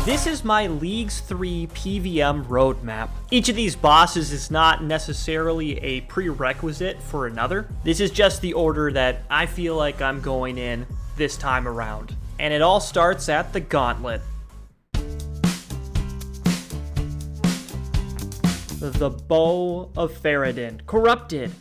This is my Leagues 3 PVM roadmap. Each of these bosses is not necessarily a prerequisite for another. This is just the order that I feel like I'm going in this time around. And it all starts at the Gauntlet. The Bow of Faradin. Corrupted.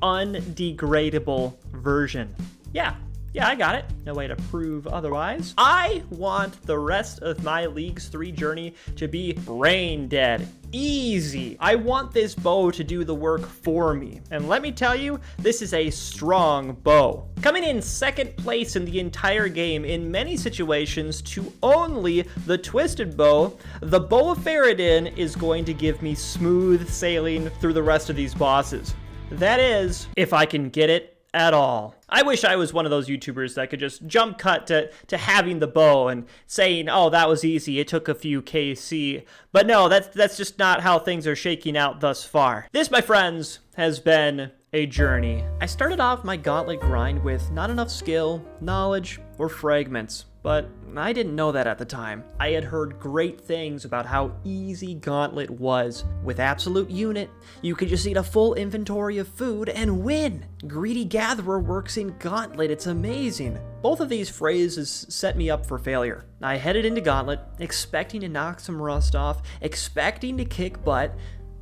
Undegradable version. Yeah, I got it. No way to prove otherwise. I want the rest of my Leagues 3 journey to be brain dead. Easy. I want this bow to do the work for me. And let me tell you, this is a strong bow. Coming in second place in the entire game in many situations to only the Twisted Bow, the Bow of Faradin is going to give me smooth sailing through the rest of these bosses. That is, if I can get it at all. I wish I was one of those YouTubers that could just jump cut to having the bow and saying, oh, that was easy, it took a few KC. But no, that's just not how things are shaking out thus far. This, my friends, has been a journey. I started off my Gauntlet grind with not enough skill, knowledge, or fragments. But I didn't know that at the time. I had heard great things about how easy Gauntlet was. With Absolute Unit, you could just eat a full inventory of food and win. Greedy Gatherer works in Gauntlet, it's amazing. Both of these phrases set me up for failure. I headed into Gauntlet, expecting to knock some rust off, expecting to kick butt,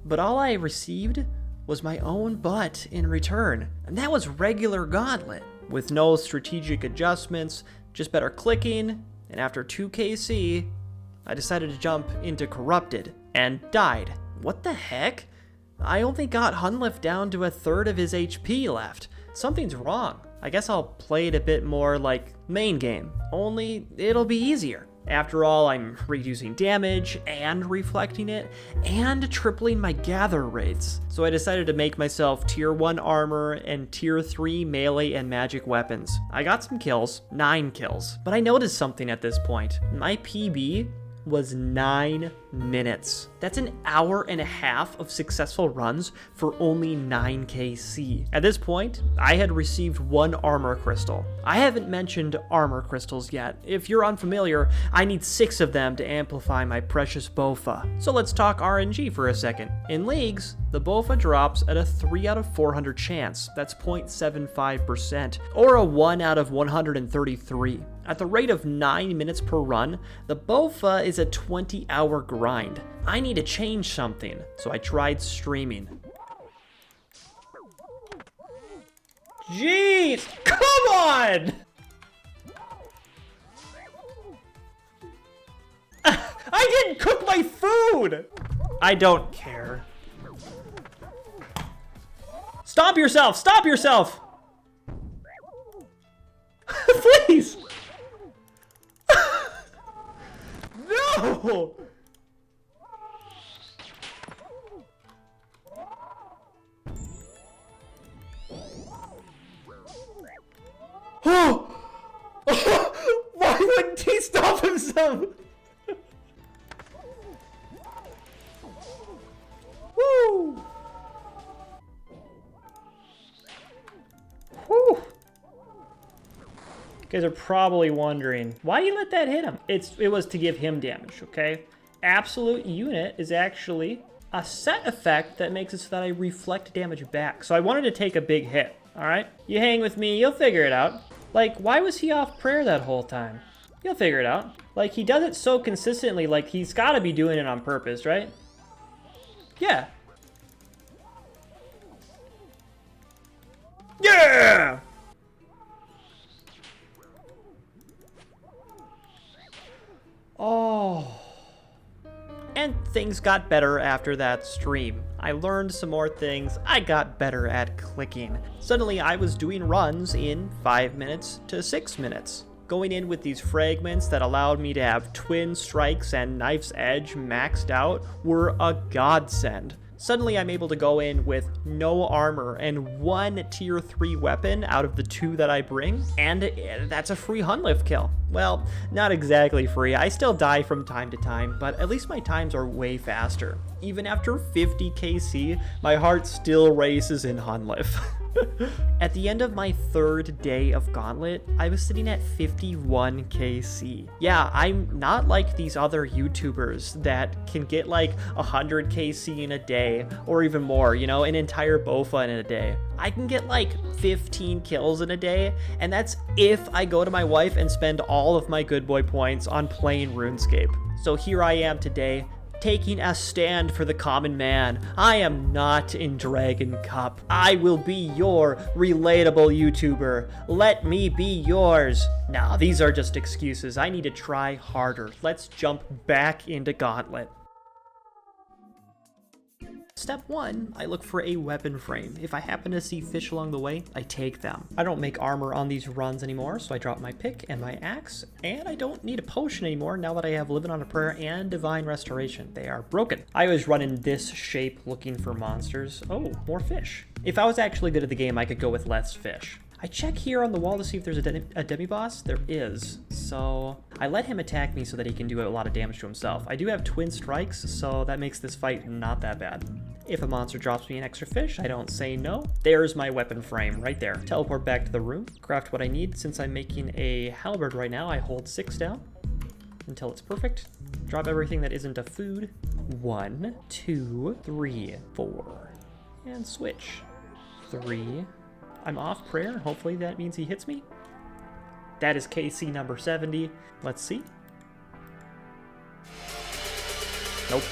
but all I received was my own butt in return. And that was regular Gauntlet, with no strategic adjustments, just better clicking, and after 2 KC, I decided to jump into Corrupted, and died. What the heck? I only got Hunlift down to a third of his HP left. Something's wrong. I guess I'll play it a bit more like main game, only it'll be easier. After all, I'm reducing damage, and reflecting it, and tripling my gather rates. So I decided to make myself tier 1 armor and tier 3 melee and magic weapons. I got some kills, 9 kills, but I noticed something at this point. My PB was 9 minutes. That's an hour and a half of successful runs for only 9 KC. At this point, I had received 1 armor crystal. I haven't mentioned armor crystals yet. If you're unfamiliar, I need 6 of them to amplify my precious Bofa. So let's talk RNG for a second. In Leagues, the Bofa drops at a 3 out of 400 chance. That's 0.75%, or a 1 out of 133. At the rate of 9 minutes per run, the Bofa is a 20-hour grind. I need to change something, so I tried streaming. Jeez, come on! I didn't cook my food! I don't care. Stop yourself! Stop yourself! Please! No! Why wouldn't he stop himself? Woo! Whew. You guys are probably wondering, why do you let that hit him? It was to give him damage, okay? Absolute Unit is actually a set effect that makes it so that I reflect damage back. So I wanted to take a big hit, all right? You hang with me, you'll figure it out. Like, why was he off prayer that whole time? You'll figure it out. Like, he does it so consistently, like, he's gotta be doing it on purpose, right? Yeah. Yeah! Oh. And things got better after that stream. I learned some more things, I got better at clicking. Suddenly I was doing runs in 5 minutes to 6 minutes. Going in with these fragments that allowed me to have twin strikes and knife's edge maxed out were a godsend. Suddenly I'm able to go in with no armor and 1 tier 3 weapon out of the 2 that I bring, and that's a free Hunlift kill. Well, not exactly free, I still die from time to time, but at least my times are way faster. Even after 50 KC, my heart still races in Hunliff. At the end of my 3rd day of Gauntlet, I was sitting at 51 KC. Yeah, I'm not like these other YouTubers that can get like 100 KC in a day, or even more, you know, an entire Bofa in a day. I can get like 15 kills in a day, and that's if I go to my wife and spend all of my good boy points on playing RuneScape. So here I am today, taking a stand for the common man. I am not in Dragon Cup. I will be your relatable YouTuber. Let me be yours. Nah, these are just excuses. I need to try harder. Let's jump back into Gauntlet. Step 1, I look for a weapon frame. If I happen to see fish along the way, I take them. I don't make armor on these runs anymore, so I drop my pick and my axe, and I don't need a potion anymore now that I have Living on a Prayer and Divine Restoration. They are broken. I always run in this shape looking for monsters. Oh, more fish. If I was actually good at the game, I could go with less fish. I check here on the wall to see if there's a demi-boss. There is. So I let him attack me so that he can do a lot of damage to himself. I do have twin strikes, so that makes this fight not that bad. If a monster drops me an extra fish, I don't say no. There's my weapon frame right there. Teleport back to the room, craft what I need. Since I'm making a halberd right now, I hold 6 down until it's perfect. Drop everything that isn't a food. 1, 2, 3, 4. And switch. 3. I'm off prayer. Hopefully that means he hits me. That is KC number 70. Let's see. Nope.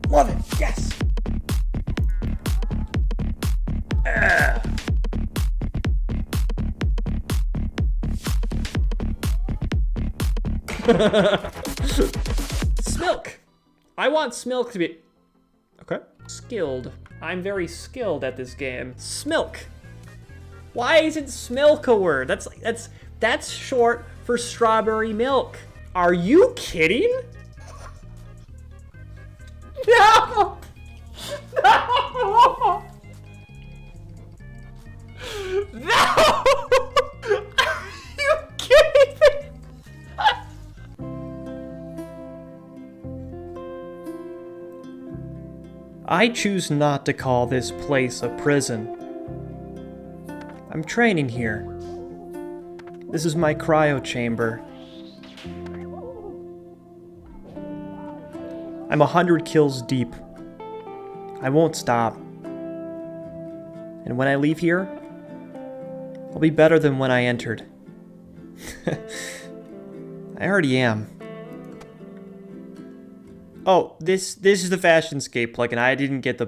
Love it. Yes. Smilk. I want Smilk to be... Okay. Skilled. I'm very skilled at this game. Smilk. Why isn't Smilk a word? That's short for strawberry milk. Are you kidding? No! No! No! Are you kidding me? I choose not to call this place a prison. I'm training here. This is my cryo chamber. I'm 100 kills deep. I won't stop. And when I leave here, I'll be better than when I entered. I already am. Oh, this is the Fashionscape plugin. I didn't get the